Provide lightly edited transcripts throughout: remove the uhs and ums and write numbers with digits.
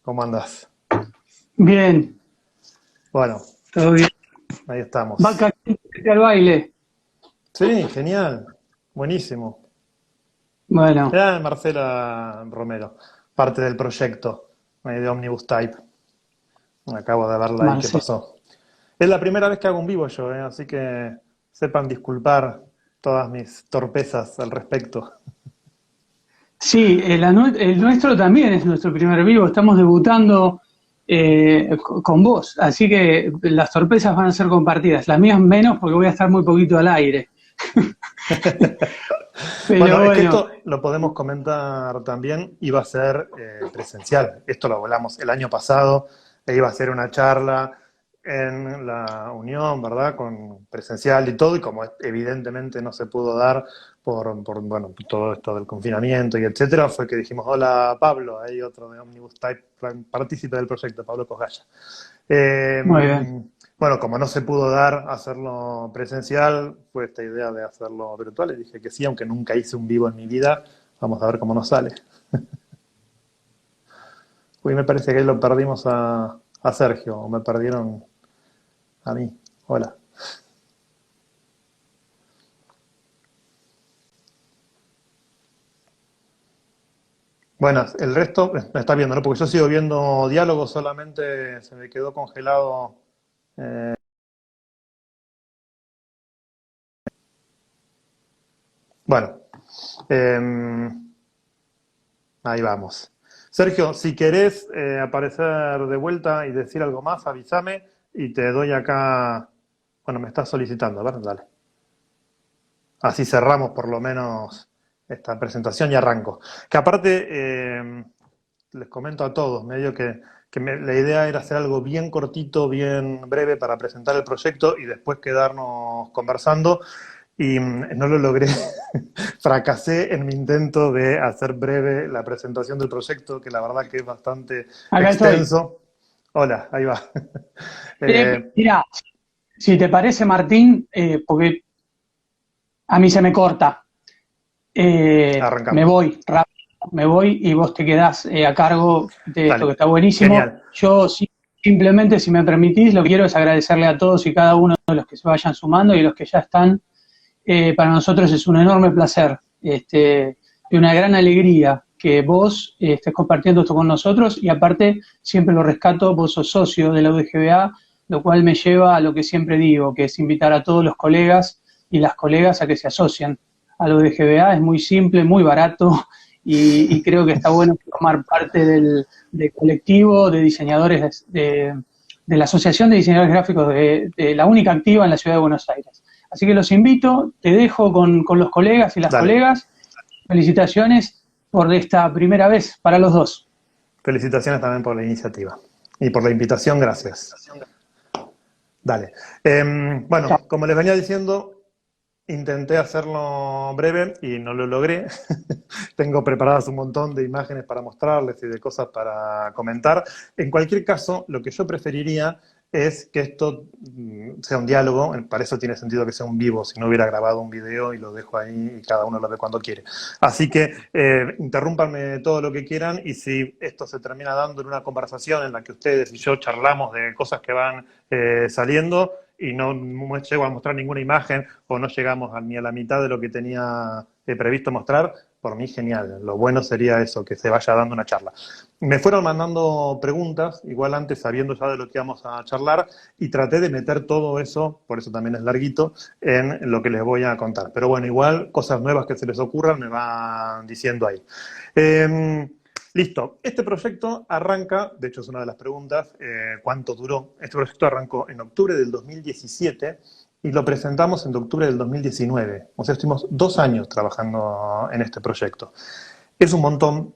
¿Cómo andás? Bien, Bueno, todo bien. ahí Vaca, estamos. ¿qué al baile? Sí, genial. Buenísimo. Bueno, Era Marcela Romero, parte del proyecto de Omnibus Type. Acabo de verla ahí, ¿qué Marcelo. pasó? Es la primera vez que hago un vivo yo, así que sepan disculpar todas mis torpezas al respecto. Sí, el nuestro también es nuestro primer vivo. Estamos debutando con vos, así que las torpezas van a ser compartidas. Las mías menos porque voy a estar muy poquito al aire. Bueno, Pero es que bueno, esto lo podemos comentar también, iba a ser presencial. Esto lo hablamos el año pasado, e iba a ser una charla en la Unión, ¿verdad? Con presencial y todo, y como evidentemente no se pudo dar bueno, todo esto del confinamiento y etcétera, fue que dijimos, hola Pablo, hay otro de Omnibus Type, partícipe del proyecto, Pablo Cosgaya. muy bien. Bueno, como no se pudo dar hacerlo presencial, fue esta idea de hacerlo virtual y dije que sí, aunque nunca hice un vivo en mi vida, vamos a ver cómo nos sale. Uy, me parece que ahí lo perdimos a Sergio, o me perdieron a mí. Hola. Bueno, el resto me está viendo, ¿no? Porque yo sigo viendo diálogos, solamente se me quedó congelado. Bueno, eh, ahí vamos. Sergio, si querés aparecer de vuelta y decir algo más, avísame y te doy acá. Bueno, me estás solicitando, a ver, dale. Así cerramos por lo menos esta presentación y arranco. Que aparte, les comento a todos, medio que la idea era hacer algo bien cortito, bien breve para presentar el proyecto y después quedarnos conversando. Y no lo logré. Fracasé en mi intento de hacer breve la presentación del proyecto, que la verdad que es bastante Acá estoy. extenso. Hola, ahí va. Eh, Mira, si te parece, Martín, porque a mí se me corta. Me arrancamos. voy rápido, me voy y vos te quedás a cargo de esto que Dale. está buenísimo. Genial. Yo simplemente, si me permitís, lo que quiero es agradecerle a todos y cada uno de los que se vayan sumando y los que ya están. Para nosotros es un enorme placer y una gran alegría que vos estés compartiendo esto con nosotros y aparte, siempre lo rescato, vos sos socio de la UDGBA, lo cual me lleva a lo que siempre digo, que es invitar a todos los colegas y las colegas a que se asocien a la UDGBA. Es muy simple, muy barato y creo que está bueno formar parte del colectivo de diseñadores de la Asociación de Diseñadores Gráficos de la única activa en la ciudad de Buenos Aires. Así que los invito, te dejo con los colegas y las Dale. colegas. Felicitaciones por esta primera vez para los dos. Felicitaciones también por la iniciativa. Y por la invitación, gracias. Dale. Bueno, Chao. como les venía diciendo, intenté hacerlo breve y no lo logré. Tengo preparadas un montón de imágenes para mostrarles y de cosas para comentar. En cualquier caso, lo que yo preferiría es que esto sea un diálogo. Para eso tiene sentido que sea un vivo. Si no hubiera grabado un video y lo dejo ahí y cada uno lo ve cuando quiere. Así que interrúmpanme todo lo que quieran y si esto se termina dando en una conversación en la que ustedes y yo charlamos de cosas que van saliendo y no llego a mostrar ninguna imagen o no llegamos ni a la mitad de lo que tenía previsto mostrar, por mí genial. Lo bueno sería eso, que se vaya dando una charla. Me fueron mandando preguntas, igual antes sabiendo ya de lo que íbamos a charlar, y traté de meter todo eso, por eso también es larguito, en lo que les voy a contar. Pero bueno, igual cosas nuevas que se les ocurran me van diciendo ahí. Listo, este proyecto arranca, de hecho es una de las preguntas, ¿cuánto duró? Este proyecto arrancó en octubre del 2017 y lo presentamos en octubre del 2019. O sea, estuvimos 2 años trabajando en este proyecto. Es un montón.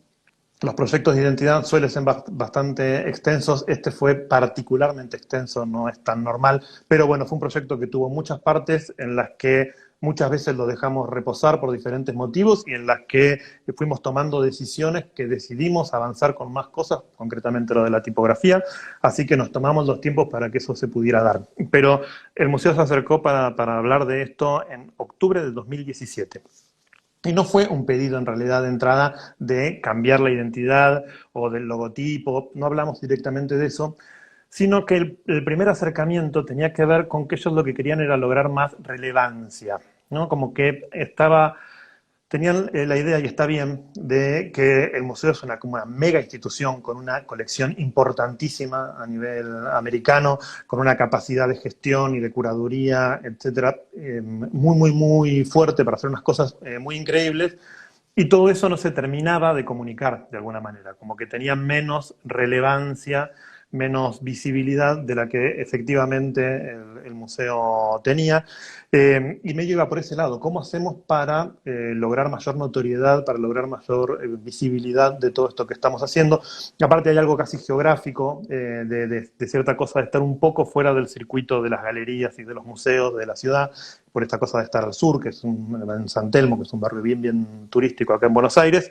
Los proyectos de identidad suelen ser bastante extensos. Este fue particularmente extenso, no es tan normal, pero bueno, fue un proyecto que tuvo muchas partes en las que muchas veces lo dejamos reposar por diferentes motivos y en las que fuimos tomando decisiones que decidimos avanzar con más cosas, concretamente lo de la tipografía, así que nos tomamos los tiempos para que eso se pudiera dar. Pero el museo se acercó para hablar de esto en octubre del 2017. Y no fue un pedido en realidad de entrada de cambiar la identidad o del logotipo, no hablamos directamente de eso, sino que el primer acercamiento tenía que ver con que ellos lo que querían era lograr más relevancia, ¿no? Como que tenían la idea, y está bien, de que el museo es como una mega institución con una colección importantísima a nivel americano, con una capacidad de gestión y de curaduría, etcétera, muy, muy, muy fuerte para hacer unas cosas muy increíbles. Y todo eso no se terminaba de comunicar de alguna manera, como que tenía menos relevancia, menos visibilidad de la que efectivamente el museo tenía. Y me iba por ese lado. ¿Cómo hacemos para lograr mayor notoriedad, para lograr mayor visibilidad de todo esto que estamos haciendo? Aparte hay algo casi geográfico, de cierta cosa de estar un poco fuera del circuito de las galerías y de los museos de la ciudad, por esta cosa de estar al sur, que es en San Telmo, que es un barrio bien, bien turístico acá en Buenos Aires.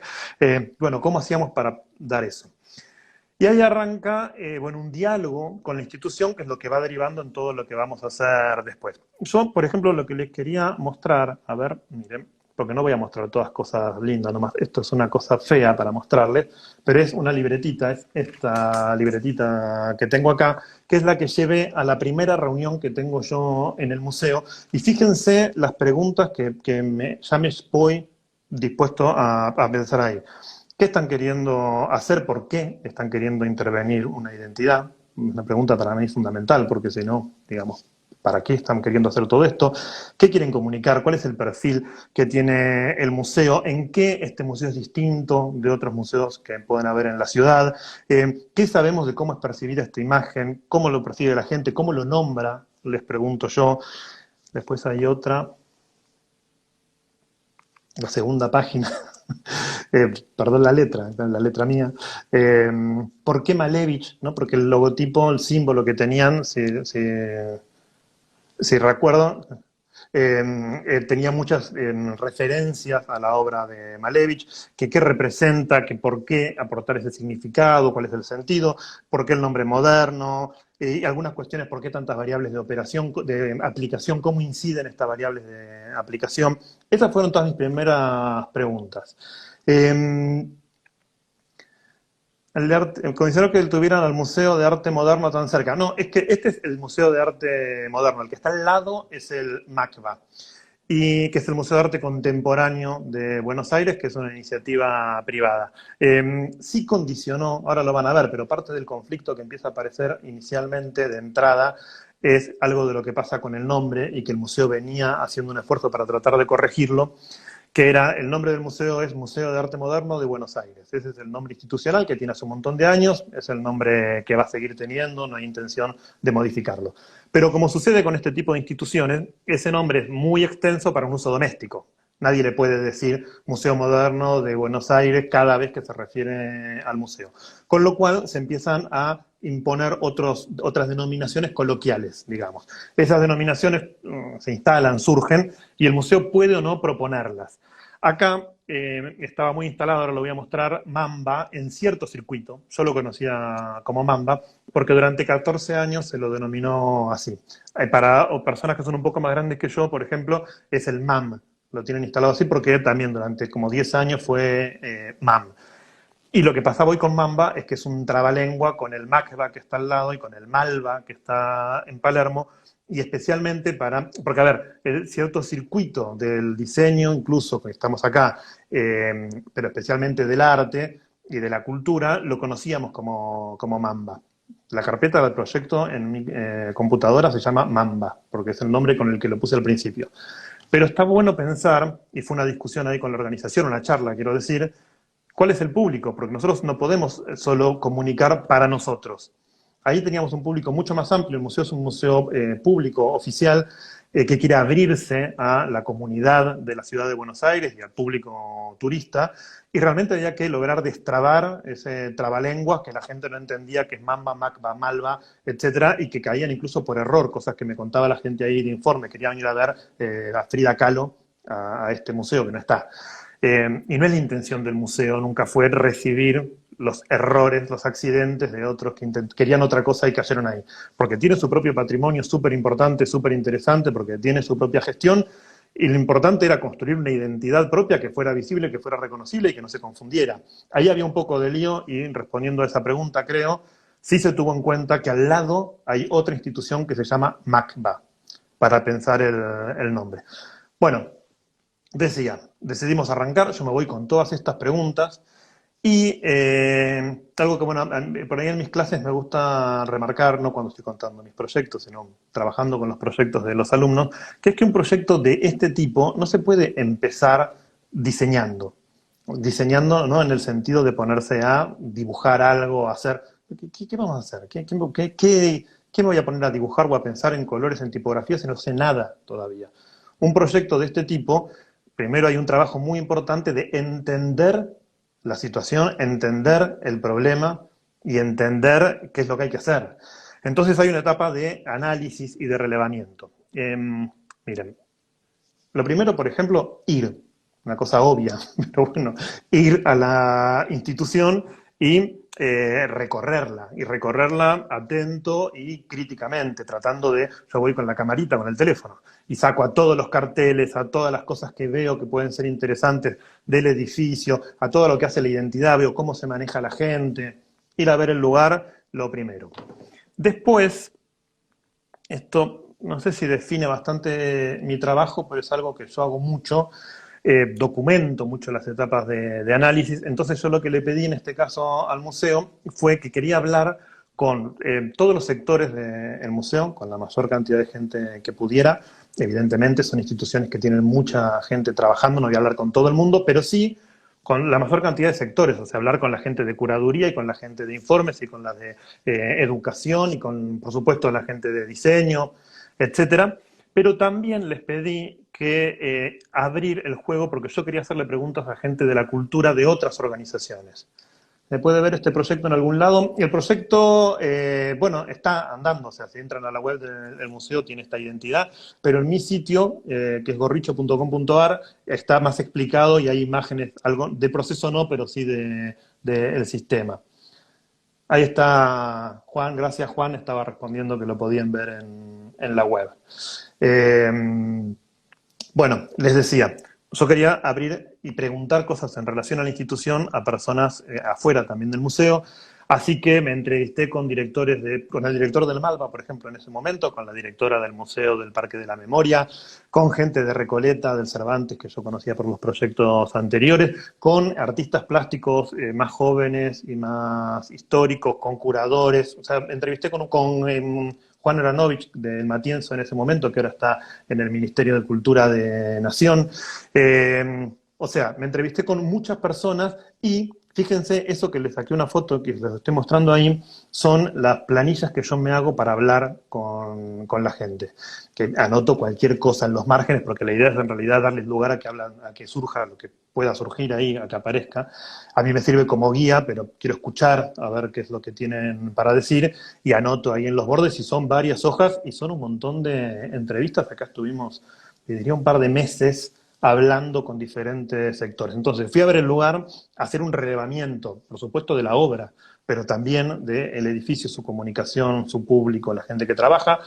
Bueno, ¿cómo hacíamos para dar eso? Y ahí arranca, bueno, un diálogo con la institución, que es lo que va derivando en todo lo que vamos a hacer después. Yo, por ejemplo, lo que les quería mostrar, a ver, miren, porque no voy a mostrar todas cosas lindas nomás, esto es una cosa fea para mostrarles, pero es una libretita, es esta libretita que tengo acá, que es la que llevé a la primera reunión que tengo yo en el museo. Y fíjense las preguntas que ya me voy dispuesto a pensar ahí. ¿Qué están queriendo hacer? ¿Por qué están queriendo intervenir una identidad? Una pregunta para mí fundamental, porque si no, digamos, ¿para qué están queriendo hacer todo esto? ¿Qué quieren comunicar? ¿Cuál es el perfil que tiene el museo? ¿En qué este museo es distinto de otros museos que pueden haber en la ciudad? ¿Qué sabemos de cómo es percibida esta imagen? ¿Cómo lo percibe la gente? ¿Cómo lo nombra? Les pregunto yo. Después hay otra, la segunda página. Perdón la letra mía. ¿Por qué Malevich? ¿No? Porque el logotipo, el símbolo que tenían, si recuerdo, tenía muchas referencias a la obra de Malevich, que qué representa, que por qué aportar ese significado, cuál es el sentido, por qué el nombre moderno, y algunas cuestiones, por qué tantas variables de operación, de aplicación, cómo inciden estas variables de aplicación. Esas fueron todas mis primeras preguntas. Considero que tuvieran al Museo de Arte Moderno tan cerca. No, es que este es el Museo de Arte Moderno. El que está al lado es el MACBA, y que es el Museo de Arte Contemporáneo de Buenos Aires, que es una iniciativa privada. Sí condicionó, ahora lo van a ver, pero parte del conflicto que empieza a aparecer inicialmente de entrada es algo de lo que pasa con el nombre, y que el museo venía haciendo un esfuerzo para tratar de corregirlo, que era, el nombre del museo es Museo de Arte Moderno de Buenos Aires. Ese es el nombre institucional que tiene hace un montón de años, es el nombre que va a seguir teniendo, no hay intención de modificarlo. Pero como sucede con este tipo de instituciones, ese nombre es muy extenso para un uso doméstico. Nadie le puede decir Museo Moderno de Buenos Aires cada vez que se refiere al museo. Con lo cual se empiezan a imponer otras denominaciones coloquiales, digamos. Esas denominaciones se instalan, surgen, y el museo puede o no proponerlas. Acá estaba muy instalado, ahora lo voy a mostrar, Mamba en cierto circuito. Yo lo conocía como Mamba porque durante 14 años se lo denominó así. Para personas que son un poco más grandes que yo, por ejemplo, es el MAM. Lo tienen instalado así porque también durante como 10 años fue MAM. Y lo que pasaba hoy con Mamba es que es un trabalengua con el MACBA que está al lado y con el Malva que está en Palermo, y especialmente porque a ver, el cierto circuito del diseño, incluso que estamos acá, pero especialmente del arte y de la cultura, lo conocíamos como Mamba. La carpeta del proyecto en mi computadora se llama Mamba, porque es el nombre con el que lo puse al principio. Pero está bueno pensar, y fue una discusión ahí con la organización, una charla, quiero decir, ¿cuál es el público? Porque nosotros no podemos solo comunicar para nosotros. Ahí teníamos un público mucho más amplio. El museo es un museo público, oficial, que quiere abrirse a la comunidad de la ciudad de Buenos Aires y al público turista, y realmente había que lograr destrabar ese trabalenguas que la gente no entendía, que es Mamba, Macba, Malva, etcétera, y que caían incluso por error, cosas que me contaba la gente ahí de informe. Querían ir a ver a Frida Kahlo a este museo que no está. Y no es la intención del museo, nunca fue recibir los errores, los accidentes de otros que querían otra cosa y cayeron ahí. Porque tiene su propio patrimonio súper importante, súper interesante, porque tiene su propia gestión, Y lo importante era construir una identidad propia que fuera visible, que fuera reconocible y que no se confundiera. Ahí había un poco de lío y respondiendo a esa pregunta, creo, sí se tuvo en cuenta que al lado hay otra institución que se llama MACBA, para pensar el nombre. Bueno, decía, decidimos arrancar, yo me voy con todas estas preguntas y algo que, bueno, por ahí en mis clases me gusta remarcar, no cuando estoy contando mis proyectos, sino trabajando con los proyectos de los alumnos, que es que un proyecto de este tipo no se puede empezar diseñando. Diseñando, ¿no? En el sentido de ponerse a dibujar algo, a hacer... ¿Qué vamos a hacer? ¿Qué me voy a poner a dibujar o a pensar en colores, en tipografía, si no sé nada todavía? Un proyecto de este tipo, primero hay un trabajo muy importante de entender la situación, entender el problema y entender qué es lo que hay que hacer. Entonces hay una etapa de análisis y de relevamiento. Miren, lo primero, por ejemplo, ir, una cosa obvia, pero bueno, ir a la institución y recorrerla atento y críticamente, tratando de, yo voy con la camarita, con el teléfono, y saco a todos los carteles, a todas las cosas que veo que pueden ser interesantes del edificio, a todo lo que hace la identidad, veo cómo se maneja la gente, ir a ver el lugar, lo primero. Después, esto no sé si define bastante mi trabajo, pero es algo que yo hago mucho, documento mucho las etapas de análisis, entonces yo lo que le pedí en este caso al museo fue que quería hablar con todos los sectores del museo, con la mayor cantidad de gente que pudiera. Evidentemente son instituciones que tienen mucha gente trabajando, no voy a hablar con todo el mundo, pero sí con la mayor cantidad de sectores, o sea, hablar con la gente de curaduría y con la gente de informes y con la de educación y con, por supuesto, la gente de diseño, etcétera. Pero también les pedí que abrir el juego porque yo quería hacerle preguntas a gente de la cultura de otras organizaciones. Se puede ver este proyecto en algún lado. Y el proyecto, bueno, está andando, o sea, si entran a la web del museo tiene esta identidad, pero en mi sitio, que es gorricho.com.ar, está más explicado y hay imágenes, algo de proceso no, pero sí del sistema. Ahí está Juan, gracias Juan, estaba respondiendo que lo podían ver en la web. Eh, bueno, les decía, yo quería abrir y preguntar cosas en relación a la institución a personas afuera también del museo, así que me entrevisté con con el director del Malva, por ejemplo, en ese momento, con la directora del Museo del Parque de la Memoria, con gente de Recoleta, del Cervantes, que yo conocía por los proyectos anteriores, con artistas plásticos más jóvenes y más históricos, con curadores, o sea, entrevisté con Juan Aranovich del Matienzo en ese momento, que ahora está en el Ministerio de Cultura de Nación. O sea, me entrevisté con muchas personas y fíjense, eso que les saqué una foto que les estoy mostrando ahí, son las planillas que yo me hago para hablar con la gente. Que anoto cualquier cosa en los márgenes, porque la idea es en realidad darles lugar a que surja lo que pueda surgir ahí, a que aparezca. A mí me sirve como guía, pero quiero escuchar a ver qué es lo que tienen para decir y anoto ahí en los bordes y son varias hojas y son un montón de entrevistas. Acá estuvimos, diría, un par de meses hablando con diferentes sectores. Entonces fui a ver el lugar, a hacer un relevamiento, por supuesto, de la obra, pero también del edificio, su comunicación, su público, la gente que trabaja.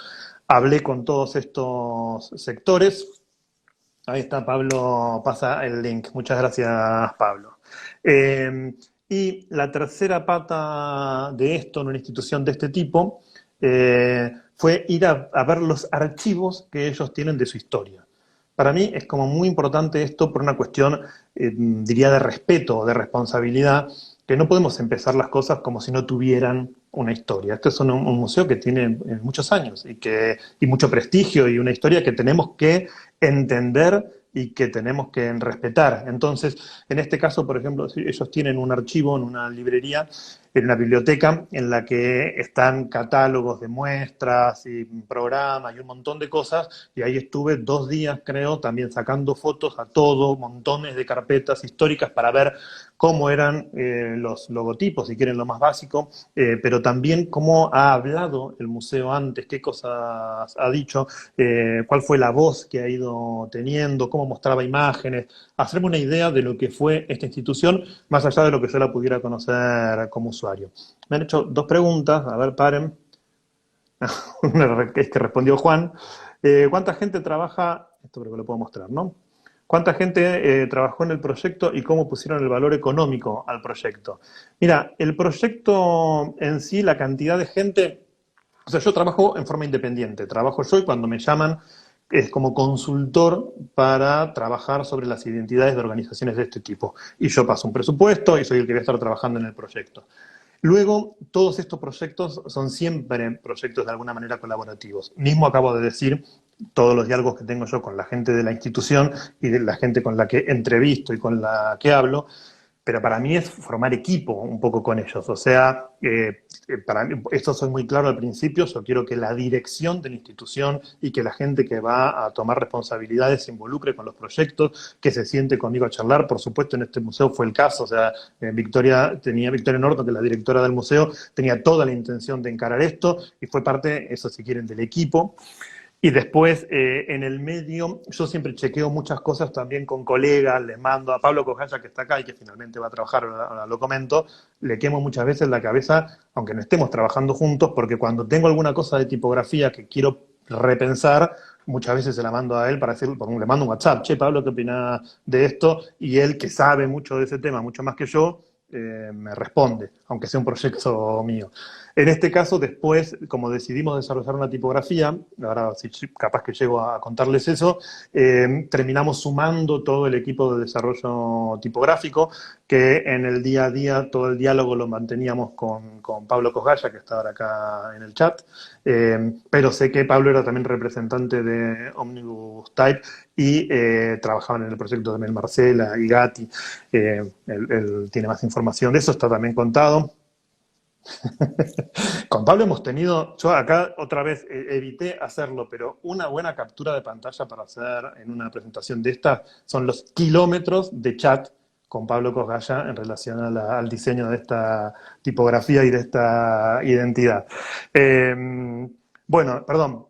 Hablé con todos estos sectores. Ahí está, Pablo, pasa el link. Muchas gracias, Pablo. Y la tercera pata de esto en una institución de este tipo fue ir a ver los archivos que ellos tienen de su historia. Para mí es como muy importante esto por una cuestión, diría, de respeto, de responsabilidad, que no podemos empezar las cosas como si no tuvieran una historia. Este es un museo que tiene muchos años y mucho prestigio y una historia que tenemos que entender y que tenemos que respetar. Entonces, en este caso, por ejemplo, ellos tienen un archivo en una librería, en una biblioteca, en la que están catálogos de muestras y programas y un montón de cosas, y ahí estuve 2 días, creo, también sacando fotos a todo, montones de carpetas históricas para ver cómo eran los logotipos, si quieren lo más básico, pero también cómo ha hablado el museo antes, qué cosas ha dicho, cuál fue la voz que ha ido teniendo, cómo mostraba imágenes, hacerme una idea de lo que fue esta institución, más allá de lo que yo la pudiera conocer como usuario. Me han hecho 2 preguntas, a ver, paren. Una es que respondió Juan. ¿Cuánta gente trabaja esto creo que lo puedo mostrar, ¿no? ¿Cuánta gente trabajó en el proyecto y cómo pusieron el valor económico al proyecto? Mira, el proyecto en sí, la cantidad de gente, o sea, yo trabajo en forma independiente, trabajo yo y cuando me llaman es como consultor para trabajar sobre las identidades de organizaciones de este tipo. Y yo paso un presupuesto y soy el que voy a estar trabajando en el proyecto. Luego, todos estos proyectos son siempre proyectos de alguna manera colaborativos. Mismo acabo de decir todos los diálogos que tengo yo con la gente de la institución y de la gente con la que entrevisto y con la que hablo, pero para mí es formar equipo un poco con ellos. O sea, para mí, esto soy muy claro al principio, yo quiero que la dirección de la institución y que la gente que va a tomar responsabilidades se involucre con los proyectos, que se siente conmigo a charlar. Por supuesto, en este museo fue el caso, o sea, Victoria Norton, que es la directora del museo, tenía toda la intención de encarar esto y fue parte, eso si quieren, del equipo. Y después, en el medio, yo siempre chequeo muchas cosas también con colegas, les mando a Pablo Cojaya, que está acá y que finalmente va a trabajar, ahora lo comento, le quemo muchas veces la cabeza, aunque no estemos trabajando juntos, porque cuando tengo alguna cosa de tipografía que quiero repensar, muchas veces se la mando a él para decir, le mando un WhatsApp, che, Pablo, ¿qué opinás de esto? Y él, que sabe mucho de ese tema, mucho más que yo, me responde, aunque sea un proyecto mío. En este caso, después, como decidimos desarrollar una tipografía, ahora si capaz que llego a contarles eso, terminamos sumando todo el equipo de desarrollo tipográfico, que en el día a día todo el diálogo lo manteníamos con Pablo Cosgaya, que está ahora acá en el chat, pero sé que Pablo era también representante de Omnibus Type y trabajaban en el proyecto de Mel Marcela y Gatti. Él tiene más información de eso, está también contado. Con Pablo hemos tenido, yo acá otra vez evité hacerlo, pero una buena captura de pantalla para hacer en una presentación de esta son los kilómetros de chat con Pablo Cosgaya en relación al diseño de esta tipografía y de esta identidad. Bueno, perdón.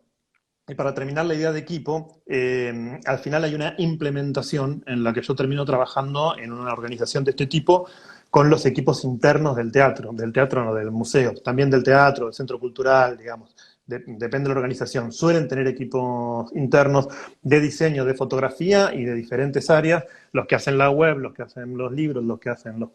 Y para terminar la idea de equipo, al final hay una implementación en la que yo termino trabajando en una organización de este tipo con los equipos internos del teatro no del museo, también del teatro, del centro cultural, digamos, depende de la organización. Suelen tener equipos internos de diseño, de fotografía y de diferentes áreas, los que hacen la web, los que hacen los libros, los que hacen los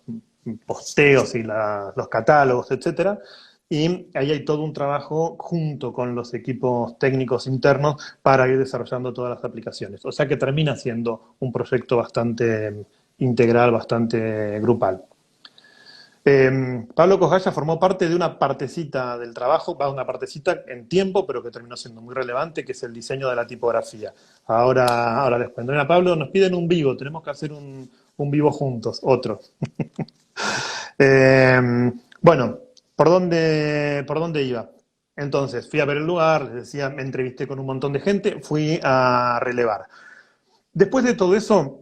posteos y los catálogos, etcétera. Y ahí hay todo un trabajo junto con los equipos técnicos internos para ir desarrollando todas las aplicaciones. O sea que termina siendo un proyecto bastante integral, bastante grupal. Pablo Cosgaya formó parte de una partecita del trabajo, una partecita en tiempo, pero que terminó siendo muy relevante, que es el diseño de la tipografía. Ahora les cuento. Mira, Pablo, nos piden un vivo, tenemos que hacer un vivo juntos, otro. Bueno, ¿por dónde iba? Entonces, fui a ver el lugar, les decía, me entrevisté con un montón de gente, fui a relevar. Después de todo eso,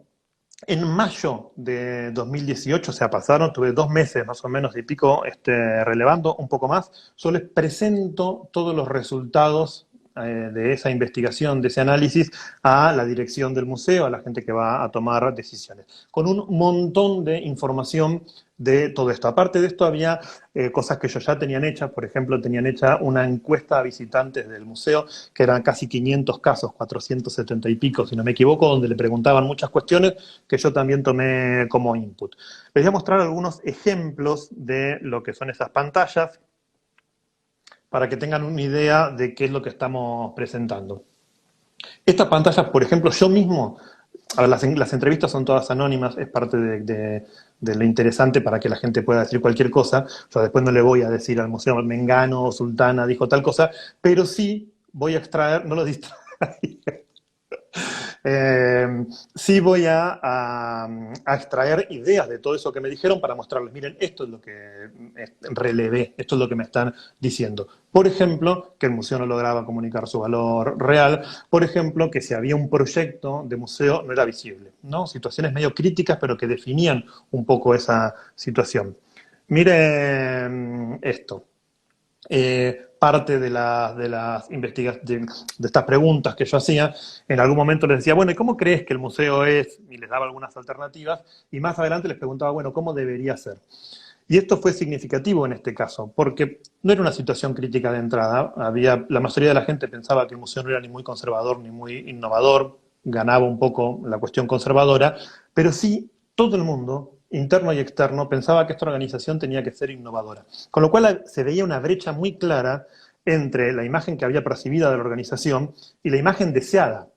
en mayo de 2018, o sea, tuve 2 meses más o menos y pico relevando, un poco más, yo les presento todos los resultados de esa investigación, de ese análisis, a la dirección del museo, a la gente que va a tomar decisiones, con un montón de información de todo esto. Aparte de esto, había cosas que ellos ya tenían hechas. Por ejemplo, tenían hecha una encuesta a visitantes del museo, que eran casi 500 casos, 470 y pico, si no me equivoco, donde le preguntaban muchas cuestiones que yo también tomé como input. Les voy a mostrar algunos ejemplos de lo que son esas pantallas, para que tengan una idea de qué es lo que estamos presentando. Estas pantallas, por ejemplo, yo mismo, a ver, las entrevistas son todas anónimas, es parte de lo interesante para que la gente pueda decir cualquier cosa. Yo después no le voy a decir al museo, Mengano o Sultana dijo tal cosa, pero sí voy a extraer, no lo distraiga, sí voy a extraer ideas de todo eso que me dijeron para mostrarles, miren, esto es lo que relevé, esto es lo que me están diciendo. Por ejemplo, que el museo no lograba comunicar su valor real. Por ejemplo, que si había un proyecto de museo no era visible, ¿no? Situaciones medio críticas, pero que definían un poco esa situación. Miren esto. Parte de las investigaciones, de estas preguntas que yo hacía, en algún momento les decía, bueno, ¿y cómo crees que el museo es? Y les daba algunas alternativas, y más adelante les preguntaba, bueno, ¿cómo debería ser? Y esto fue significativo en este caso, porque no era una situación crítica de entrada. La mayoría de la gente pensaba que el museo no era ni muy conservador ni muy innovador. ganaba un poco la cuestión conservadora, pero sí todo el mundo, interno y externo, pensaba que esta organización tenía que ser innovadora. Con lo cual se veía una brecha muy clara entre la imagen que había percibida de la organización y la imagen deseada.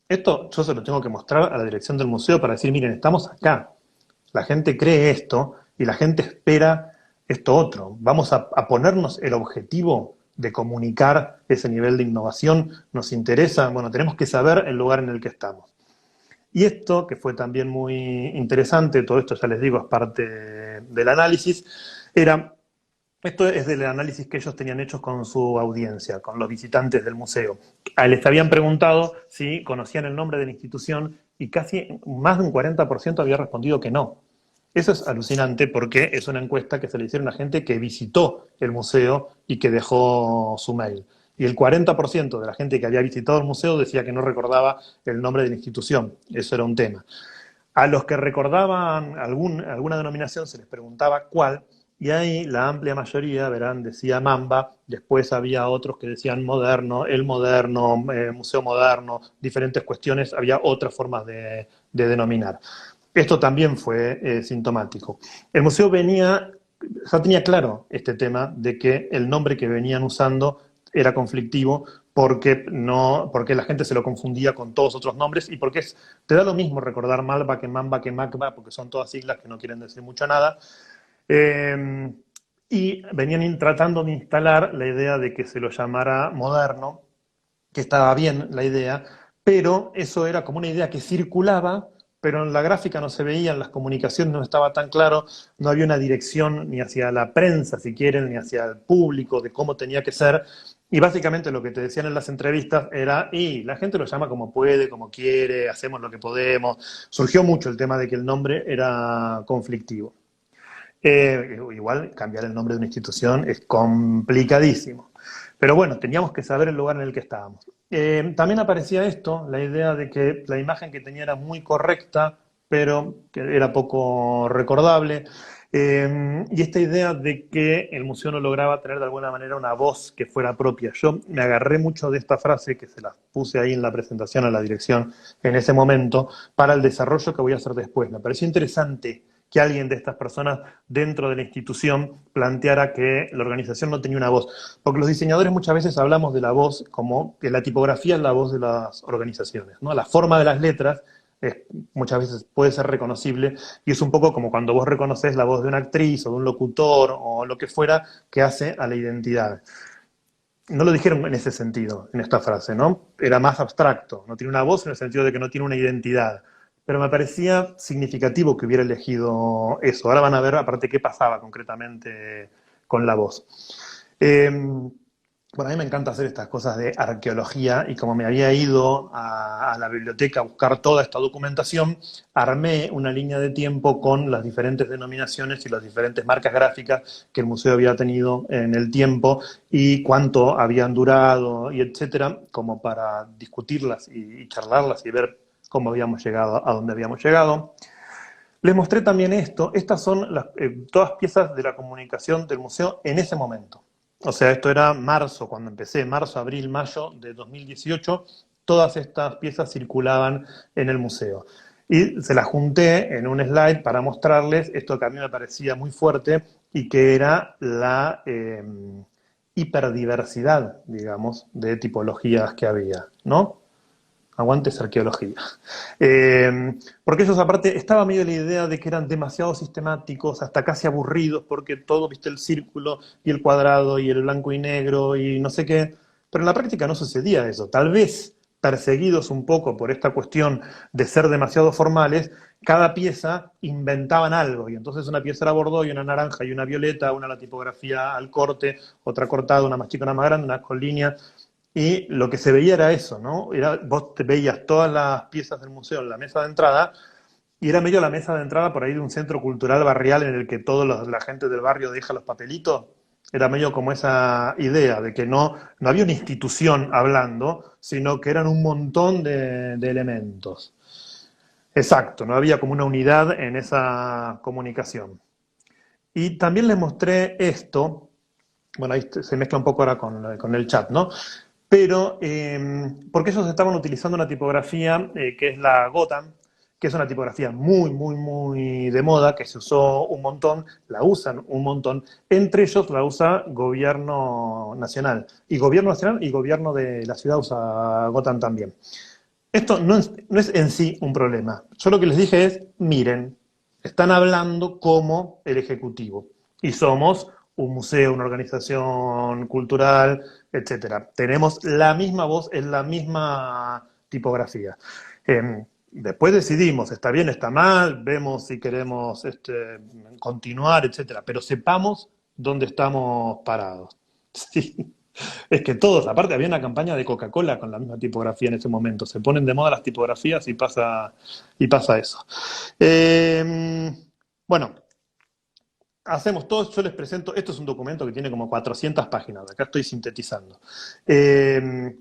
Esto yo se lo tengo que mostrar a la dirección del museo para decir, miren, estamos acá. La gente cree esto y la gente espera esto otro. Vamos a ponernos el objetivo de comunicar ese nivel de innovación. Nos interesa, bueno, tenemos que saber el lugar en el que estamos. Y esto, que fue también muy interesante, todo esto ya les digo, es parte del análisis, esto es del análisis que ellos tenían hecho con su audiencia, con los visitantes del museo. Les habían preguntado si conocían el nombre de la institución y casi más de un 40% había respondido que no. Eso es alucinante porque es una encuesta que se le hicieron a gente que visitó el museo y que dejó su mail. Y el 40% de la gente que había visitado el museo decía que no recordaba el nombre de la institución. Eso era un tema. A los que recordaban alguna denominación se les preguntaba cuál, y ahí la amplia mayoría, verán, decía Mamba, después había otros que decían moderno, el moderno, museo moderno, diferentes cuestiones, había otras formas de denominar. Esto también fue sintomático. El museo ya tenía claro este tema de que el nombre que venían usando era conflictivo porque la gente se lo confundía con todos otros nombres y porque te da lo mismo recordar Malva que Mamba que Macba, porque son todas siglas que no quieren decir mucho nada. Y venían tratando de instalar la idea de que se lo llamara moderno, que estaba bien la idea, pero eso era como una idea que circulaba, pero en la gráfica no se veía, en las comunicaciones no estaba tan claro, no había una dirección ni hacia la prensa, si quieren, ni hacia el público de cómo tenía que ser. Y básicamente lo que te decían en las entrevistas era, y la gente lo llama como puede, como quiere, hacemos lo que podemos. Surgió mucho el tema de que el nombre era conflictivo. Igual cambiar el nombre de una institución es complicadísimo. Pero bueno, teníamos que saber el lugar en el que estábamos. También aparecía esto, la idea de que la imagen que tenía era muy correcta, pero que era poco recordable. Y esta idea de que el museo no lograba tener de alguna manera una voz que fuera propia. Yo me agarré mucho de esta frase, que se la puse ahí en la presentación a la dirección en ese momento, para el desarrollo que voy a hacer después. Me pareció interesante que alguien de estas personas dentro de la institución planteara que la organización no tenía una voz. Porque los diseñadores muchas veces hablamos de la voz como que la tipografía es la voz de las organizaciones, ¿no? La forma de las letras muchas veces puede ser reconocible y es un poco como cuando vos reconoces la voz de una actriz o de un locutor o lo que fuera que hace a la identidad. No lo dijeron en ese sentido, en esta frase, ¿no? Era más abstracto, no tiene una voz en el sentido de que no tiene una identidad. Pero me parecía significativo que hubiera elegido eso. Ahora van a ver, aparte, qué pasaba concretamente con la voz. Bueno, a mí me encanta hacer estas cosas de arqueología y como me había ido a la biblioteca a buscar toda esta documentación, armé una línea de tiempo con las diferentes denominaciones y las diferentes marcas gráficas que el museo había tenido en el tiempo y cuánto habían durado y etcétera, como para discutirlas y charlarlas y ver cómo habíamos llegado a donde habíamos llegado. Les mostré también esto. Estas son todas piezas de la comunicación del museo en ese momento. O sea, esto era marzo, cuando empecé, marzo, abril, mayo de 2018, todas estas piezas circulaban en el museo. Y se las junté en un slide para mostrarles esto que a mí me parecía muy fuerte y que era la hiperdiversidad, digamos, de tipologías que había, ¿no? Aguantes arqueología. Porque ellos aparte estaba medio la idea de que eran demasiado sistemáticos, hasta casi aburridos, porque todo, viste, el círculo y el cuadrado y el blanco y negro y no sé qué. Pero en la práctica no sucedía eso. Tal vez perseguidos un poco por esta cuestión de ser demasiado formales, cada pieza inventaban algo. Y entonces una pieza era bordó y una naranja y una violeta, una la tipografía al corte, otra cortada, una más chica, una más grande, una con línea. Y lo que se veía era eso, ¿no? Vos te veías todas las piezas del museo en la mesa de entrada y era medio la mesa de entrada por ahí de un centro cultural barrial en el que toda la gente del barrio deja los papelitos. Era medio como esa idea de que no había una institución hablando, sino que eran un montón de elementos. Exacto, no había como una unidad en esa comunicación. Y también les mostré esto, bueno, ahí se mezcla un poco ahora con el chat, ¿no? pero porque ellos estaban utilizando una tipografía que es la Gotham, que es una tipografía muy, muy, muy de moda, que se usó un montón, la usan un montón, entre ellos la usa Gobierno Nacional, y Gobierno de la ciudad usa Gotham también. Esto no es en sí un problema. Yo lo que les dije es, miren, están hablando como el Ejecutivo, y somos un museo, una organización cultural, etcétera. Tenemos la misma voz, en la misma tipografía. Después decidimos, está bien, está mal, vemos si queremos continuar, etcétera, pero sepamos dónde estamos parados. Sí. Es que todos, aparte había una campaña de Coca-Cola con la misma tipografía en ese momento, se ponen de moda las tipografías y pasa eso. Bueno, hacemos todo, yo les presento, esto es un documento que tiene como 400 páginas, acá estoy sintetizando. ¿Qué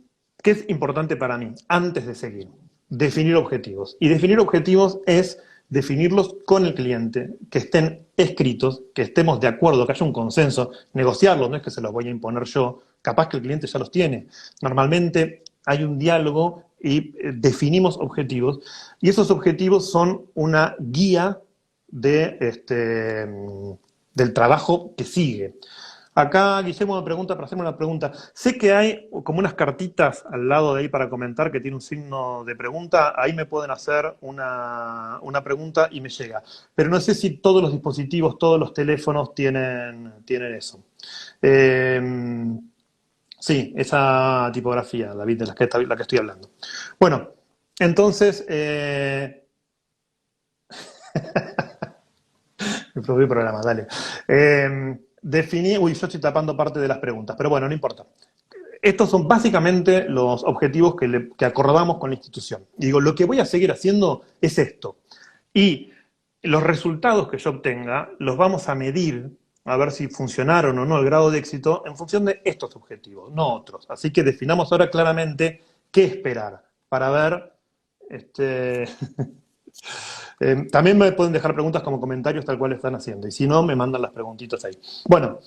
es importante para mí? Antes de seguir, definir objetivos. Y definir objetivos es definirlos con el cliente, que estén escritos, que estemos de acuerdo, que haya un consenso, negociarlos, no es que se los voy a imponer yo, capaz que el cliente ya los tiene. Normalmente hay un diálogo y definimos objetivos, y esos objetivos son una guía del trabajo que sigue. Acá Guillermo me pregunta, para hacerme una pregunta, sé que hay como unas cartitas al lado de ahí para comentar que tiene un signo de pregunta, ahí me pueden hacer una pregunta y me llega. Pero no sé si todos los dispositivos, todos los teléfonos tienen eso. Sí, esa tipografía, David, de la que estoy hablando. Bueno, entonces... Mi propio programa, dale. Uy, yo estoy tapando parte de las preguntas, pero bueno, no importa. Estos son básicamente los objetivos que acordamos con la institución. Y digo, lo que voy a seguir haciendo es esto. Y los resultados que yo obtenga los vamos a medir, a ver si funcionaron o no el grado de éxito, en función de estos objetivos, no otros. Así que definamos ahora claramente qué esperar para ver... también me pueden dejar preguntas como comentarios tal cual están haciendo. Y si no, me mandan las preguntitas ahí. Bueno,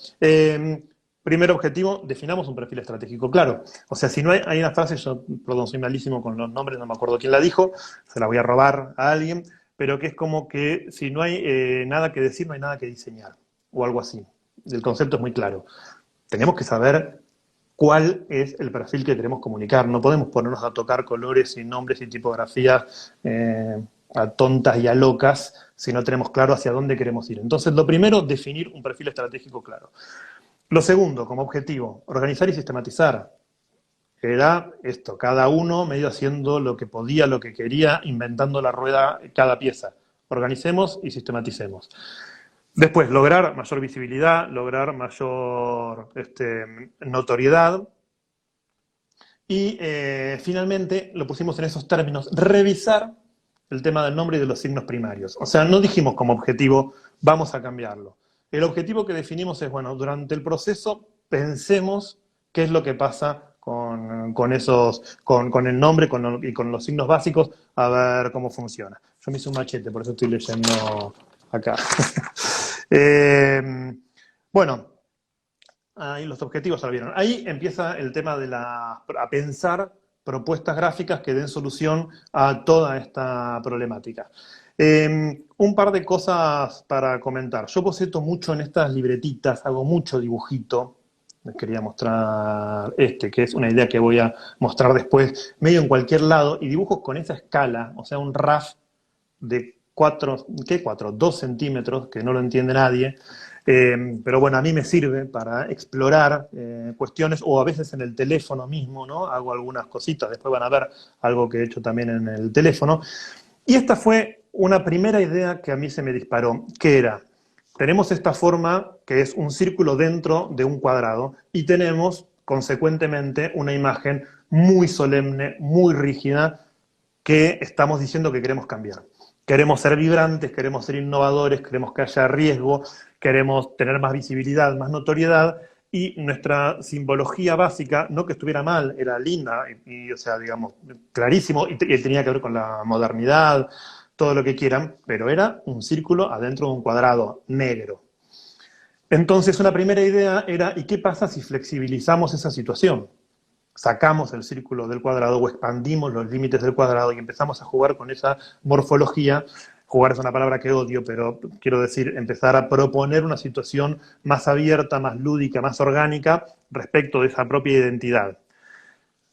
primer objetivo, definamos un perfil estratégico claro. O sea, si no hay una frase, yo, perdón, soy malísimo con los nombres, no me acuerdo quién la dijo, se la voy a robar a alguien, pero que es como que si no hay nada que decir, no hay nada que diseñar. O algo así. El concepto es muy claro. Tenemos que saber cuál es el perfil que queremos comunicar. No podemos ponernos a tocar colores y nombres y tipografías a tontas y a locas si no tenemos claro hacia dónde queremos ir. Entonces, lo primero, definir un perfil estratégico claro. Lo segundo, como objetivo, organizar y sistematizar. Era esto, cada uno medio haciendo lo que podía, lo que quería, inventando la rueda cada pieza. Organicemos y sistematicemos. Después, lograr mayor visibilidad, lograr mayor notoriedad. Y finalmente, lo pusimos en esos términos, revisar el tema del nombre y de los signos primarios. O sea, no dijimos como objetivo, vamos a cambiarlo. El objetivo que definimos es, bueno, durante el proceso pensemos qué es lo que pasa con el nombre y con los signos básicos, a ver cómo funciona. Yo me hice un machete, por eso estoy leyendo acá. Bueno, ahí los objetivos ya lo vieron. Ahí empieza el tema a pensar propuestas gráficas que den solución a toda esta problemática. Un par de cosas para comentar. Yo boceto mucho en estas libretitas, hago mucho dibujito. Les quería mostrar que es una idea que voy a mostrar después, medio en cualquier lado, y dibujo con esa escala, o sea, un RAF de 2 centímetros, que no lo entiende nadie, pero bueno, a mí me sirve para explorar cuestiones, o a veces en el teléfono mismo, ¿no? Hago algunas cositas, después van a ver algo que he hecho también en el teléfono. Y esta fue una primera idea que a mí se me disparó, que era, tenemos esta forma que es un círculo dentro de un cuadrado, y tenemos, consecuentemente, una imagen muy solemne, muy rígida, que estamos diciendo que queremos cambiar. Queremos ser vibrantes, queremos ser innovadores, queremos que haya riesgo, queremos tener más visibilidad, más notoriedad, y nuestra simbología básica, no que estuviera mal, era linda, o sea, digamos, clarísimo, y tenía que ver con la modernidad, todo lo que quieran, pero era un círculo adentro de un cuadrado negro. Entonces, una primera idea era, ¿y qué pasa si flexibilizamos esa situación? sacamos el círculo del cuadrado o expandimos los límites del cuadrado y empezamos a jugar con esa morfología. Jugar es una palabra que odio, pero quiero decir, empezar a proponer una situación más abierta, más lúdica, más orgánica respecto de esa propia identidad.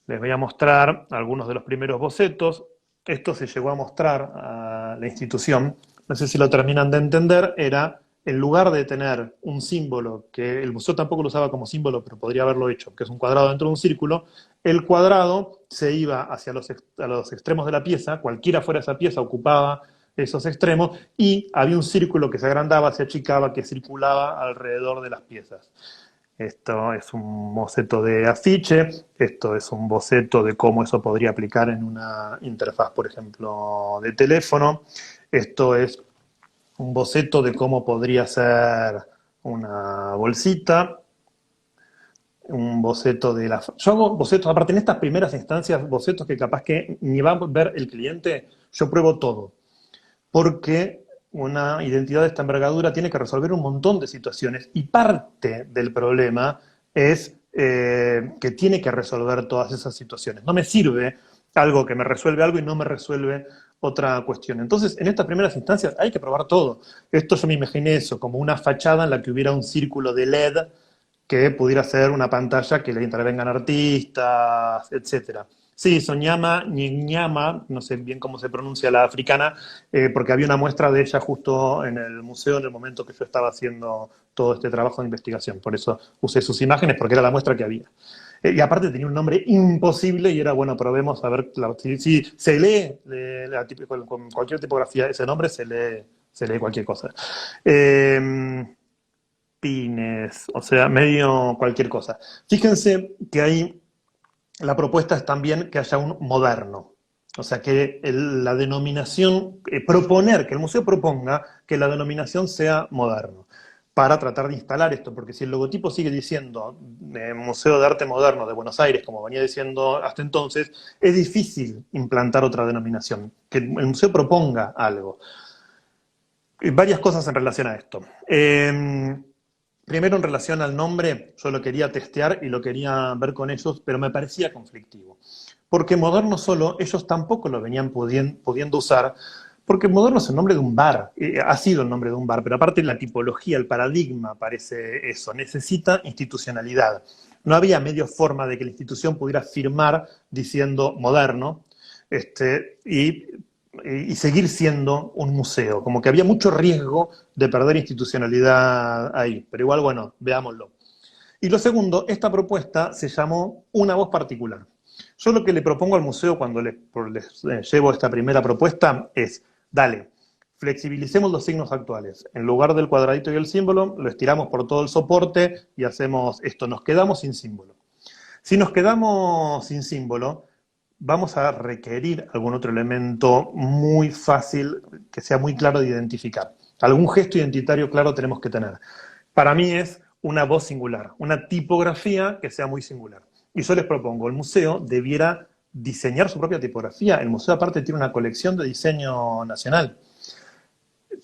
Les voy a mostrar algunos de los primeros bocetos. Esto se llegó a mostrar a la institución, no sé si lo terminan de entender, era, en lugar de tener un símbolo, que el museo tampoco lo usaba como símbolo, pero podría haberlo hecho, que es un cuadrado dentro de un círculo, el cuadrado se iba hacia a los extremos de la pieza, cualquiera fuera esa pieza ocupaba esos extremos, y había un círculo que se agrandaba, se achicaba, que circulaba alrededor de las piezas. Esto es un boceto de afiche, esto es un boceto de cómo eso podría aplicar en una interfaz, por ejemplo, de teléfono. Esto es un boceto de cómo podría ser una bolsita, un boceto de la... Yo hago bocetos, aparte en estas primeras instancias, bocetos que capaz que ni va a ver el cliente, yo pruebo todo. Porque una identidad de esta envergadura tiene que resolver un montón de situaciones y parte del problema es que tiene que resolver todas esas situaciones. No me sirve algo que me resuelve algo y no me resuelve otra cuestión. Entonces, en estas primeras instancias hay que probar todo. Esto yo me imaginé eso, como una fachada en la que hubiera un círculo de LED que pudiera ser una pantalla que le intervengan artistas, etcétera. Sí, Soñama, Ñiñama, no sé bien cómo se pronuncia la africana, porque había una muestra de ella justo en el museo en el momento que yo estaba haciendo todo este trabajo de investigación. Por eso usé sus imágenes, porque era la muestra que había. Y aparte tenía un nombre imposible y era, bueno, probemos a ver si se lee con cualquier tipografía ese nombre, se lee cualquier cosa. Pines, o sea, medio cualquier cosa. Fíjense que ahí la propuesta es también que haya un moderno. O sea, que la denominación, proponer, que el museo proponga que la denominación sea moderno, para tratar de instalar esto, porque si el logotipo sigue diciendo Museo de Arte Moderno de Buenos Aires, como venía diciendo hasta entonces, es difícil implantar otra denominación, que el museo proponga algo. Varias cosas en relación a esto. Primero, en relación al nombre, yo lo quería testear y lo quería ver con ellos, pero me parecía conflictivo. Porque Moderno solo, ellos tampoco lo venían pudiendo usar, porque Moderno es el nombre de un bar, ha sido el nombre de un bar, pero aparte la tipología, el paradigma parece eso, necesita institucionalidad. No había medio forma de que la institución pudiera firmar diciendo Moderno, y seguir siendo un museo, como que había mucho riesgo de perder institucionalidad ahí, pero igual, bueno, veámoslo. Y lo segundo, esta propuesta se llamó Una Voz Particular. Yo lo que le propongo al museo cuando les llevo esta primera propuesta es, dale, flexibilicemos los signos actuales. En lugar del cuadradito y el símbolo, lo estiramos por todo el soporte y hacemos esto, nos quedamos sin símbolo. Si nos quedamos sin símbolo, vamos a requerir algún otro elemento muy fácil, que sea muy claro de identificar. Algún gesto identitario claro tenemos que tener. Para mí es una voz singular, una tipografía que sea muy singular. Y yo les propongo, el museo debiera diseñar su propia tipografía. El museo aparte tiene una colección de diseño nacional.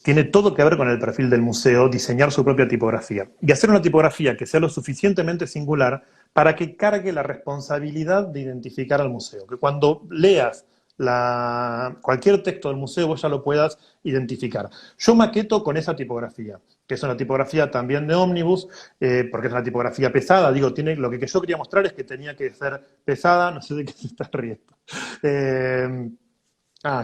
Tiene todo que ver con el perfil del museo, diseñar su propia tipografía. Y hacer una tipografía que sea lo suficientemente singular para que cargue la responsabilidad de identificar al museo. Que cuando leas cualquier texto del museo vos ya lo puedas identificar. Yo maqueto con esa tipografía, que es una tipografía también de ómnibus, porque es una tipografía pesada. Digo, lo que yo quería mostrar es que tenía que ser pesada, no sé de qué se está riendo.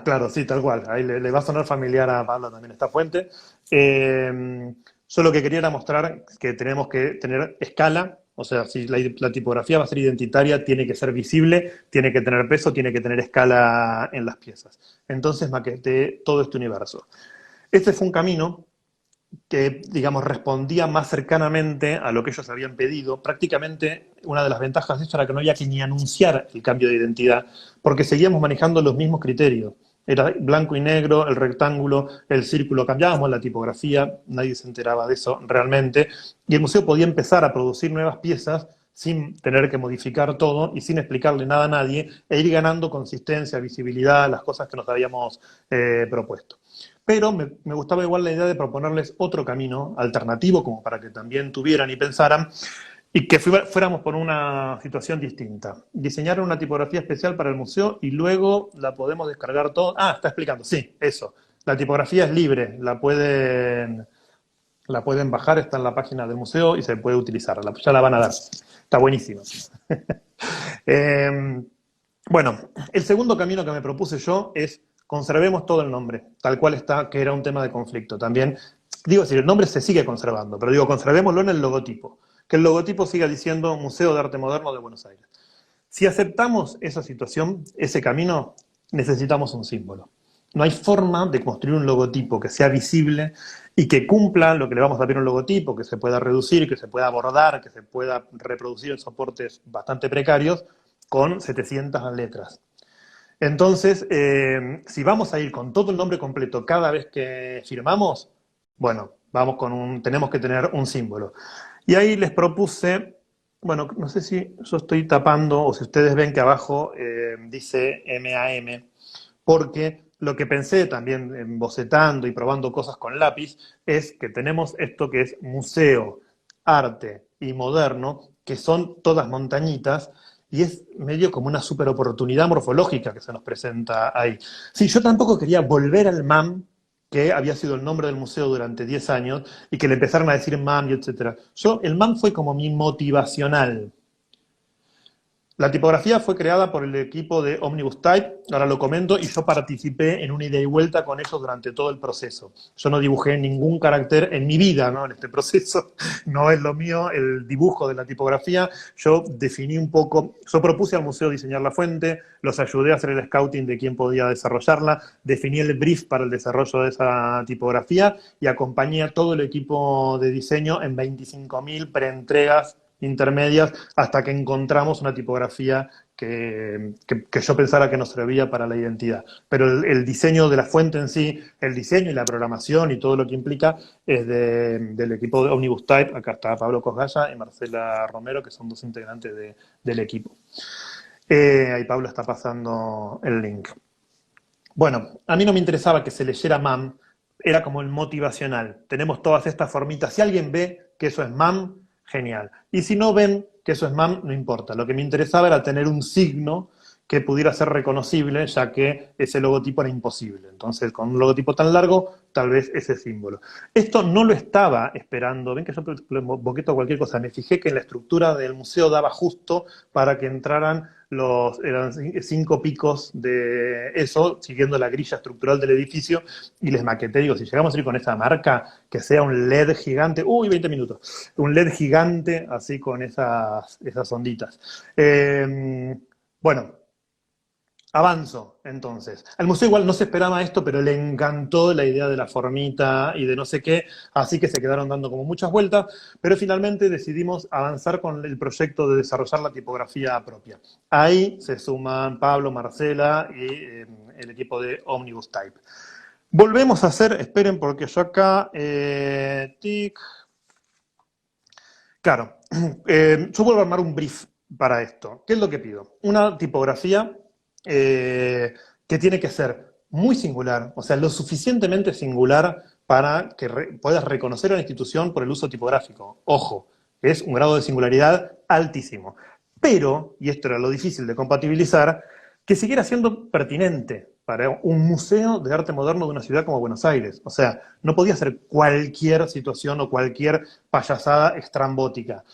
Claro, sí, tal cual. Ahí le va a sonar familiar a Pablo también esta fuente. Yo lo que quería era mostrar que tenemos que tener escala, o sea, si la tipografía va a ser identitaria, tiene que ser visible, tiene que tener peso, tiene que tener escala en las piezas. Entonces maqueté todo este universo. Este fue un camino que, digamos, respondía más cercanamente a lo que ellos habían pedido. Prácticamente una de las ventajas de esto era que no había que ni anunciar el cambio de identidad, porque seguíamos manejando los mismos criterios. Era blanco y negro, el rectángulo, el círculo, cambiábamos la tipografía, nadie se enteraba de eso realmente, y el museo podía empezar a producir nuevas piezas sin tener que modificar todo y sin explicarle nada a nadie, e ir ganando consistencia, visibilidad, las cosas que nos habíamos propuesto. Pero me gustaba igual la idea de proponerles otro camino alternativo, como para que también tuvieran y pensaran, Y que fuéramos por una situación distinta. Diseñar una tipografía especial para el museo y luego la podemos descargar todo. Ah, está explicando, sí, eso. La tipografía es libre, la pueden bajar, está en la página del museo y se puede utilizar. Ya la van a dar. Está buenísima. Bueno, el segundo camino que me propuse yo es conservemos todo el nombre, tal cual está, que era un tema de conflicto. También, digo, si el nombre se sigue conservando, pero digo, conservémoslo en el logotipo. Que el logotipo siga diciendo Museo de Arte Moderno de Buenos Aires. Si aceptamos esa situación, ese camino, necesitamos un símbolo. No hay forma de construir un logotipo que sea visible y que cumpla lo que le vamos a pedir a un logotipo, que se pueda reducir, que se pueda abordar, que se pueda reproducir en soportes bastante precarios, con 700 letras. Entonces, si vamos a ir con todo el nombre completo cada vez que firmamos, bueno, tenemos que tener un símbolo. Y ahí les propuse, bueno, no sé si yo estoy tapando o si ustedes ven que abajo dice MAM, porque lo que pensé también bocetando y probando cosas con lápiz es que tenemos esto que es museo, arte y moderno, que son todas montañitas, y es medio como una super oportunidad morfológica que se nos presenta ahí. Sí, yo tampoco quería volver al MAM, que había sido el nombre del museo durante 10 años, y que le empezaron a decir MAM y etcétera. El MAM fue como mi motivacional. La tipografía fue creada por el equipo de Omnibus Type, ahora lo comento, y yo participé en una ida y vuelta con ellos durante todo el proceso. Yo no dibujé ningún carácter en mi vida, ¿no? En este proceso, no es lo mío el dibujo de la tipografía. Yo definí un poco, yo propuse al museo diseñar la fuente, los ayudé a hacer el scouting de quién podía desarrollarla, definí el brief para el desarrollo de esa tipografía y acompañé a todo el equipo de diseño en 25.000 preentregas intermedias hasta que encontramos una tipografía que yo pensara que nos servía para la identidad. Pero el diseño de la fuente en sí, el diseño y la programación y todo lo que implica es del equipo de Omnibus Type. Acá está Pablo Cosgaya y Marcela Romero, que son dos integrantes del equipo. Ahí Pablo está pasando el link. Bueno, a mí no me interesaba que se leyera MAM, era como el motivacional. Tenemos todas estas formitas. Si alguien ve que eso es MAM, genial. Y si no ven que eso es MAM, no importa. Lo que me interesaba era tener un signo que pudiera ser reconocible, ya que ese logotipo era imposible. Entonces, con un logotipo tan largo, tal vez ese símbolo. Esto no lo estaba esperando. Ven que yo boqueto cualquier cosa. Me fijé que en la estructura del museo daba justo para que entraran eran 5 picos de eso, siguiendo la grilla estructural del edificio, y les maqueté, digo, si llegamos a ir con esa marca, que sea un LED gigante, 20 minutos, un LED gigante, así con esas onditas. Bueno, avanzo, entonces. Al museo igual no se esperaba esto, pero le encantó la idea de la formita y de no sé qué, así que se quedaron dando como muchas vueltas, pero finalmente decidimos avanzar con el proyecto de desarrollar la tipografía propia. Ahí se suman Pablo, Marcela y el equipo de Omnibus Type. Volvemos a hacer, esperen porque yo acá, claro, yo vuelvo a armar un brief para esto. ¿Qué es lo que pido? Una tipografía que tiene que ser muy singular, o sea, lo suficientemente singular para que puedas reconocer a la institución por el uso tipográfico. Ojo, es un grado de singularidad altísimo. Pero, y esto era lo difícil de compatibilizar, que siguiera siendo pertinente para un museo de arte moderno de una ciudad como Buenos Aires. O sea, no podía ser cualquier situación o cualquier payasada estrambótica.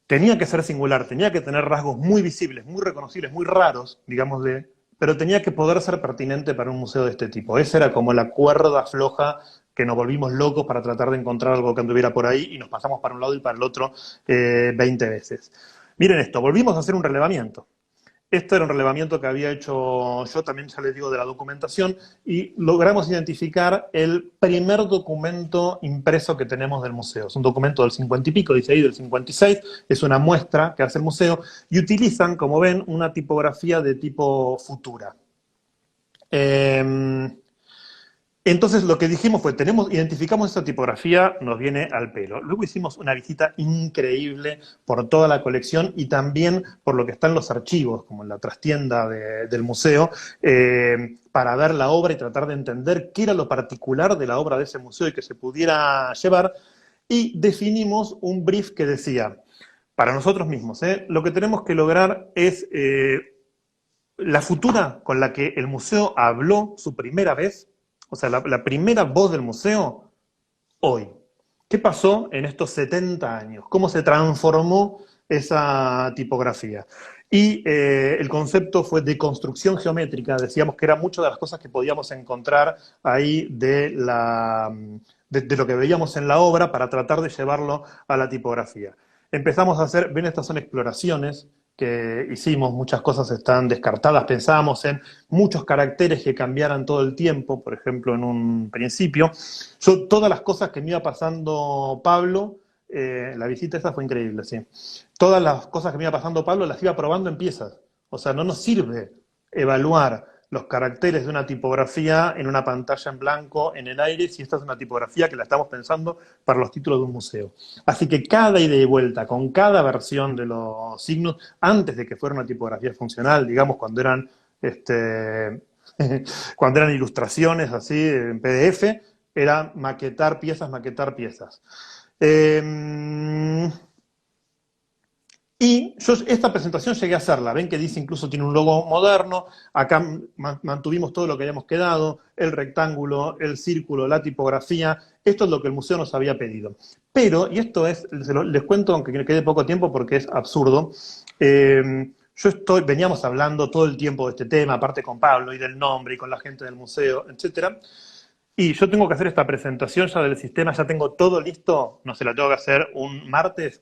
Tenía que ser singular, tenía que tener rasgos muy visibles, muy reconocibles, muy raros, digámosle, pero tenía que poder ser pertinente para un museo de este tipo. Esa era como la cuerda floja que nos volvimos locos para tratar de encontrar algo que anduviera por ahí y nos pasamos para un lado y para el otro 20 veces. Miren esto, volvimos a hacer un relevamiento. Esto era un relevamiento que había hecho yo, también ya les digo, de la documentación, y logramos identificar el primer documento impreso que tenemos del museo. Es un documento del 50 y pico, dice ahí, del 56, es una muestra que hace el museo, y utilizan, como ven, una tipografía de tipo Futura. Entonces lo que dijimos fue, identificamos esta tipografía, nos viene al pelo. Luego hicimos una visita increíble por toda la colección y también por lo que está en los archivos, como en la trastienda del museo, para ver la obra y tratar de entender qué era lo particular de la obra de ese museo y que se pudiera llevar. Y definimos un brief que decía, para nosotros mismos, lo que tenemos que lograr es la futura con la que el museo habló su primera vez, o sea, la primera voz del museo, hoy. ¿Qué pasó en estos 70 años? ¿Cómo se transformó esa tipografía? Y el concepto fue de construcción geométrica. Decíamos que era muchas de las cosas que podíamos encontrar ahí de lo que veíamos en la obra para tratar de llevarlo a la tipografía. Empezamos a hacer, ven, estas son exploraciones que hicimos, muchas cosas están descartadas, pensábamos en muchos caracteres que cambiaran todo el tiempo, por ejemplo, en un principio. Yo, todas las cosas que me iba pasando Pablo, la visita esa fue increíble, sí. Todas las cosas que me iba pasando Pablo las iba probando en piezas. O sea, no nos sirve evaluar los caracteres de una tipografía en una pantalla en blanco, en el aire, si esta es una tipografía que la estamos pensando para los títulos de un museo. Así que cada ida y vuelta, con cada versión de los signos, antes de que fuera una tipografía funcional, digamos cuando eran, cuando eran ilustraciones así en PDF, era maquetar piezas, maquetar piezas. Y yo esta presentación llegué a hacerla, ven que dice incluso tiene un logo moderno, acá mantuvimos todo lo que habíamos quedado, el rectángulo, el círculo, la tipografía, esto es lo que el museo nos había pedido. Pero, y esto es, les cuento aunque quede poco tiempo porque es absurdo, veníamos hablando todo el tiempo de este tema, aparte con Pablo y del nombre y con la gente del museo, etcétera. Y yo tengo que hacer esta presentación ya del sistema, ya tengo todo listo, no se la tengo que hacer un martes,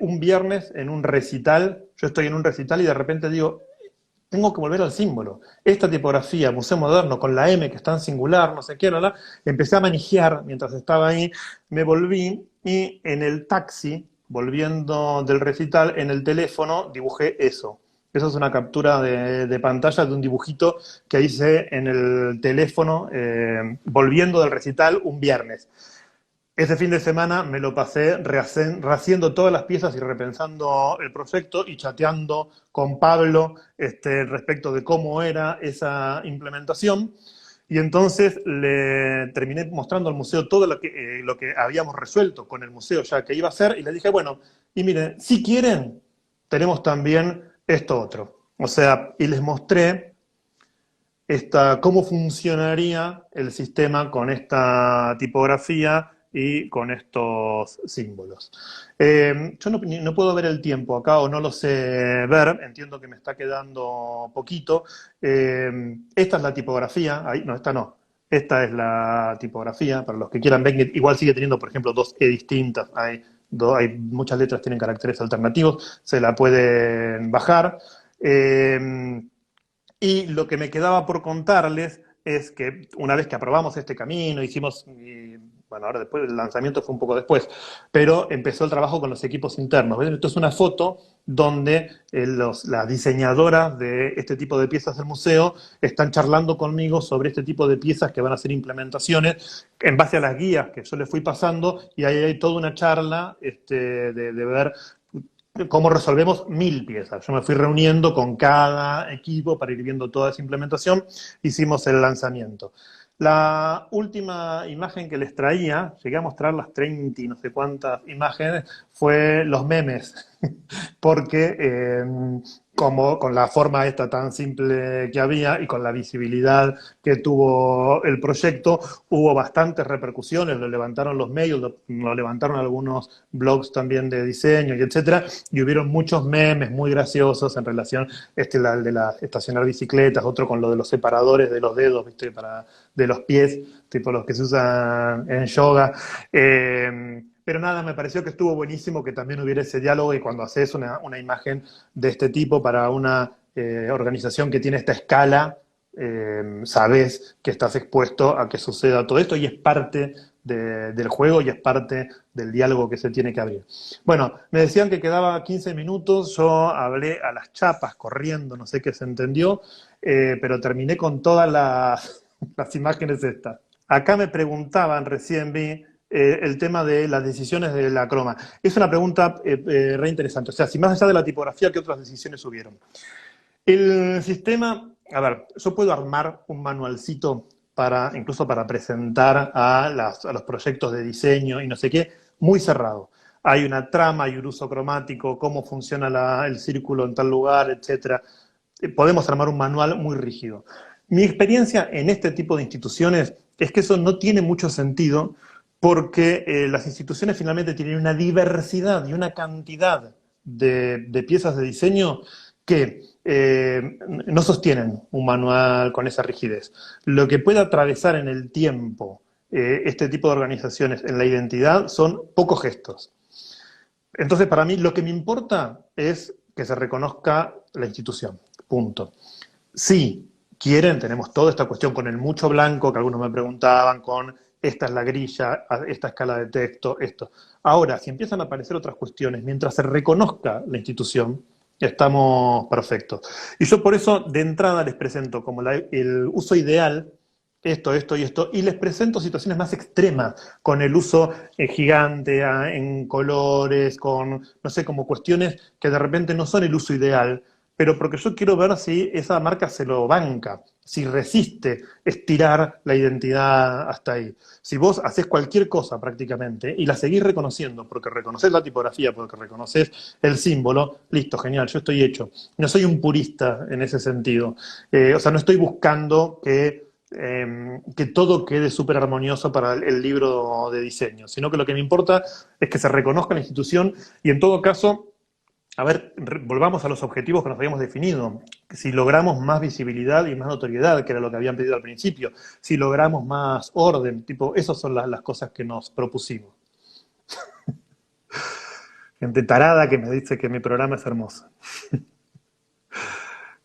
un viernes en un recital, yo estoy en un recital y de repente digo, tengo que volver al símbolo. Esta tipografía, Museo Moderno, con la M que está en singular, no sé qué, empecé a manejar mientras estaba ahí, me volví y en el taxi, volviendo del recital, en el teléfono dibujé eso. Eso es una captura de pantalla de un dibujito que hice en el teléfono volviendo del recital un viernes. Ese fin de semana me lo pasé rehaciendo todas las piezas y repensando el proyecto y chateando con Pablo respecto de cómo era esa implementación. Y entonces le terminé mostrando al museo todo lo que habíamos resuelto con el museo ya que iba a hacer y le dije, bueno, y miren, si quieren, tenemos también esto otro. O sea, y les mostré cómo funcionaría el sistema con esta tipografía y con estos símbolos. Yo no puedo ver el tiempo acá o no lo sé ver, entiendo que me está quedando poquito. Esta es la tipografía, ahí, no, esta no. Esta es la tipografía, para los que quieran ver, igual sigue teniendo, por ejemplo, dos E distintas, hay muchas letras tienen caracteres alternativos, se la pueden bajar. Y lo que me quedaba por contarles es que una vez que aprobamos este camino, hicimos, bueno, ahora después el lanzamiento fue un poco después, pero empezó el trabajo con los equipos internos. ¿Ven? Esto es una foto donde las diseñadoras de este tipo de piezas del museo están charlando conmigo sobre este tipo de piezas que van a ser implementaciones en base a las guías que yo les fui pasando, y ahí hay toda una charla de ver cómo resolvemos 1000 piezas. Yo me fui reuniendo con cada equipo para ir viendo toda esa implementación, hicimos el lanzamiento. La última imagen que les traía, llegué a mostrar las 30 y no sé cuántas imágenes, fue los memes, porque como con la forma esta tan simple que había y con la visibilidad que tuvo el proyecto, hubo bastantes repercusiones, lo levantaron los medios, lo levantaron algunos blogs también de diseño y etcétera, y hubieron muchos memes muy graciosos en relación, el de estacionar bicicletas, otro con lo de los separadores de los dedos, ¿viste? De los pies, tipo los que se usan en yoga. Pero nada, me pareció que estuvo buenísimo que también hubiera ese diálogo, y cuando haces una imagen de este tipo para una organización que tiene esta escala, sabes que estás expuesto a que suceda todo esto y es parte del juego y es parte del diálogo que se tiene que abrir. Bueno, me decían que quedaba 15 minutos, yo hablé a las chapas corriendo, no sé qué se entendió, pero terminé con todas las imágenes estas. Acá me preguntaban, recién vi, el tema de las decisiones de la croma. Es una pregunta re interesante. O sea, si más allá de la tipografía, ¿qué otras decisiones hubieron? El sistema, a ver, yo puedo armar un manualcito incluso para presentar a los proyectos de diseño y no sé qué, muy cerrado. hay una trama, hay un uso cromático, cómo funciona el círculo en tal lugar, etcétera. Podemos armar un manual muy rígido. Mi experiencia en este tipo de instituciones es que eso no tiene mucho sentido porque las instituciones finalmente tienen una diversidad y una cantidad de piezas de diseño que no sostienen un manual con esa rigidez. Lo que puede atravesar en el tiempo este tipo de organizaciones en la identidad son pocos gestos. Entonces, para mí, lo que me importa es que se reconozca la institución. Punto. Si quieren, tenemos toda esta cuestión con el mucho blanco, que algunos me preguntaban, con esta es la grilla, esta escala de texto, esto. Ahora, si empiezan a aparecer otras cuestiones, mientras se reconozca la institución, estamos perfectos. Y yo por eso, de entrada, les presento como el uso ideal esto y esto, y les presento situaciones más extremas, con el uso gigante, en colores, con, no sé, como cuestiones que de repente no son el uso ideal, pero porque yo quiero ver si esa marca se lo banca, si resiste estirar la identidad hasta ahí. Si vos haces cualquier cosa prácticamente y la seguís reconociendo, porque reconoces la tipografía, porque reconoces el símbolo, listo, genial, yo estoy hecho. No soy un purista en ese sentido. O sea, no estoy buscando que todo quede súper armonioso para el libro de diseño, sino que lo que me importa es que se reconozca la institución y en todo caso, a ver, volvamos a los objetivos que nos habíamos definido. Si logramos más visibilidad y más notoriedad, que era lo que habían pedido al principio, si logramos más orden, tipo, esas son las cosas que nos propusimos. Gente tarada que me dice que mi programa es hermoso.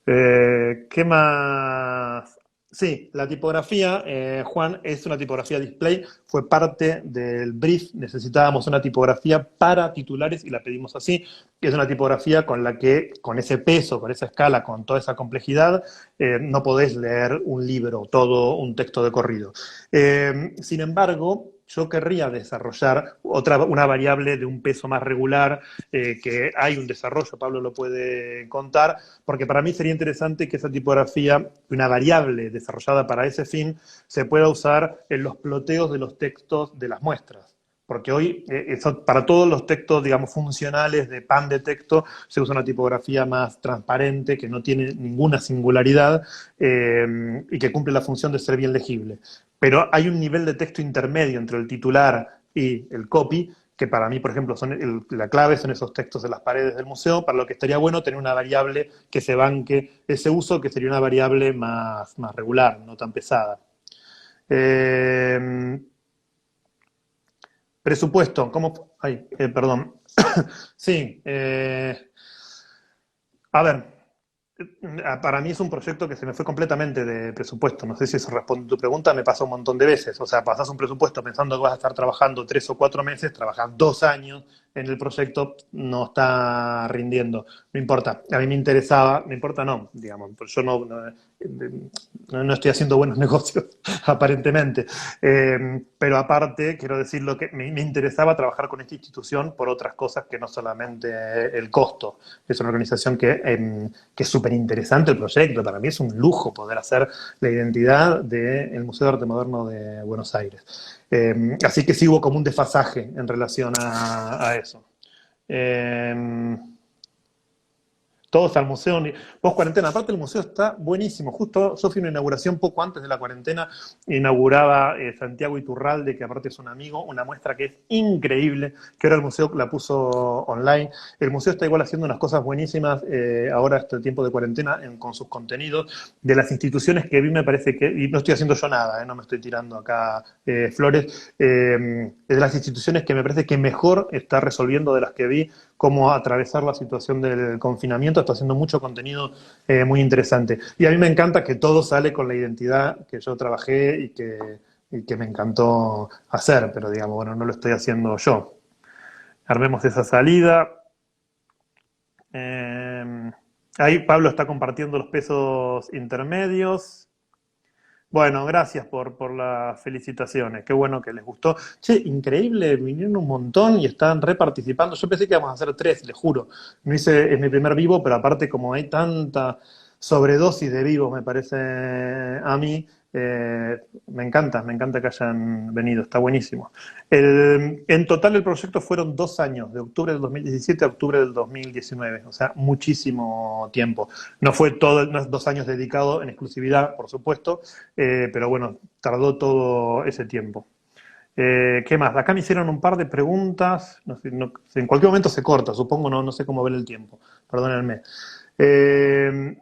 ¿Qué más? Sí, la tipografía, Juan, es una tipografía display, fue parte del brief, necesitábamos una tipografía para titulares y la pedimos así, que es una tipografía con la que, con ese peso, con esa escala, con toda esa complejidad, no podés leer un libro, todo un texto de corrido. Sin embargo, yo querría desarrollar una variable de un peso más regular, que hay un desarrollo, Pablo lo puede contar, porque para mí sería interesante que esa tipografía, una variable desarrollada para ese fin, se pueda usar en los ploteos de los textos de las muestras. Porque hoy, para todos los textos, digamos, funcionales de pan de texto, se usa una tipografía más transparente, que no tiene ninguna singularidad y que cumple la función de ser bien legible. Pero hay un nivel de texto intermedio entre el titular y el copy, que para mí, por ejemplo, la clave son esos textos de las paredes del museo, para lo que estaría bueno tener una variable que se banque ese uso, que sería una variable más regular, no tan pesada. Presupuesto, ¿cómo? Ay, perdón. Sí, a ver, para mí es un proyecto que se me fue completamente de presupuesto. No sé si eso responde a tu pregunta, me pasó un montón de veces. O sea, pasás un presupuesto pensando que vas a estar trabajando 3 o 4 meses, trabajas 2 años en el proyecto, no está rindiendo. No importa, a mí me interesaba, no importa no, digamos, yo no estoy haciendo buenos negocios, aparentemente. Pero aparte, quiero decir, lo que me interesaba trabajar con esta institución por otras cosas que no solamente el costo. Es una organización que es súper interesante el proyecto. Para mí es un lujo poder hacer la identidad del Museo de Arte Moderno de Buenos Aires. Así que sí hubo como un desfasaje en relación a eso. Todos al museo, post cuarentena. Aparte el museo está buenísimo. Justo yo fui a una inauguración poco antes de la cuarentena, inauguraba Santiago Iturralde, que aparte es un amigo, una muestra que es increíble, que ahora el museo la puso online. El museo está igual haciendo unas cosas buenísimas ahora este tiempo de cuarentena con sus contenidos. De las instituciones que vi me parece que, y no estoy haciendo yo nada, no me estoy tirando acá flores, de las instituciones que me parece que mejor está resolviendo de las que vi cómo atravesar la situación del confinamiento, está haciendo mucho contenido muy interesante. Y a mí me encanta que todo sale con la identidad que yo trabajé y que me encantó hacer, pero digamos, bueno, no lo estoy haciendo yo. Armemos esa salida. Ahí Pablo está compartiendo los pesos intermedios. Bueno, gracias por las felicitaciones. Qué bueno que les gustó. Che, increíble, vinieron un montón y están reparticipando. Yo pensé que íbamos a hacer 3, les juro. No hice, es mi primer vivo, pero aparte como hay sobredosis de vivos, me parece a mí. Me encanta que hayan venido, está buenísimo. En total el proyecto fueron 2 años, de octubre del 2017 a octubre del 2019, o sea, muchísimo tiempo. No fue todo, no es 2 años dedicado en exclusividad, por supuesto, pero bueno, tardó todo ese tiempo. ¿Qué más? Acá me hicieron un par de preguntas, no sé, en cualquier momento se corta, supongo, no sé cómo ver el tiempo, perdónenme. Eh,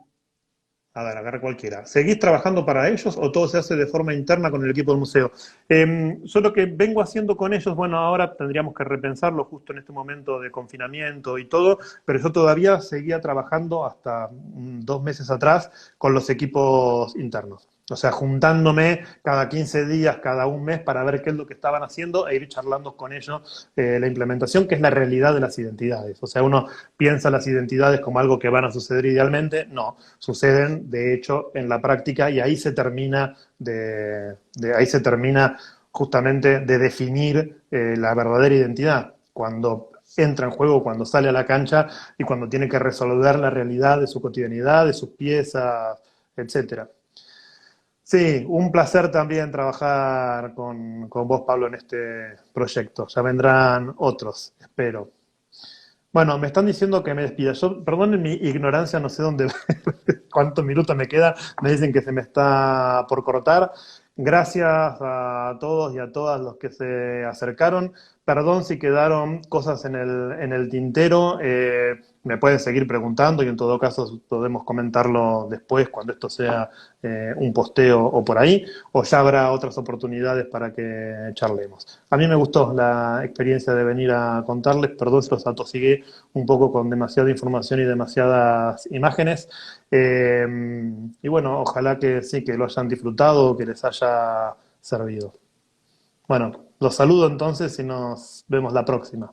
a ver, agarra cualquiera. ¿Seguís trabajando para ellos o todo se hace de forma interna con el equipo del museo? Yo lo que vengo haciendo con ellos, bueno, ahora tendríamos que repensarlo justo en este momento de confinamiento y todo, pero yo todavía seguía trabajando hasta 2 meses atrás con los equipos internos. O sea, juntándome cada 15 días, cada un mes para ver qué es lo que estaban haciendo e ir charlando con ellos la implementación, que es la realidad de las identidades. O sea, uno piensa las identidades como algo que van a suceder idealmente, no, suceden de hecho en la práctica y ahí se termina ahí se termina justamente de definir la verdadera identidad, cuando entra en juego, cuando sale a la cancha y cuando tiene que resolver la realidad de su cotidianidad, de sus piezas, etcétera. Sí, un placer también trabajar con vos, Pablo, en este proyecto. Ya vendrán otros, espero. Bueno, me están diciendo que me despida. Yo, perdonen mi ignorancia, no sé dónde, cuántos minutos me queda. Me dicen que se me está por cortar. Gracias a todos y a todas los que se acercaron. Perdón si quedaron cosas en el tintero. Me pueden seguir preguntando y en todo caso podemos comentarlo después cuando esto sea un posteo o por ahí, o ya habrá otras oportunidades para que charlemos. A mí me gustó la experiencia de venir a contarles, perdón si los atosigué un poco con demasiada información y demasiadas imágenes. Eh, y bueno, ojalá que sí, que lo hayan disfrutado, que les haya servido. Bueno, los saludo entonces y nos vemos la próxima.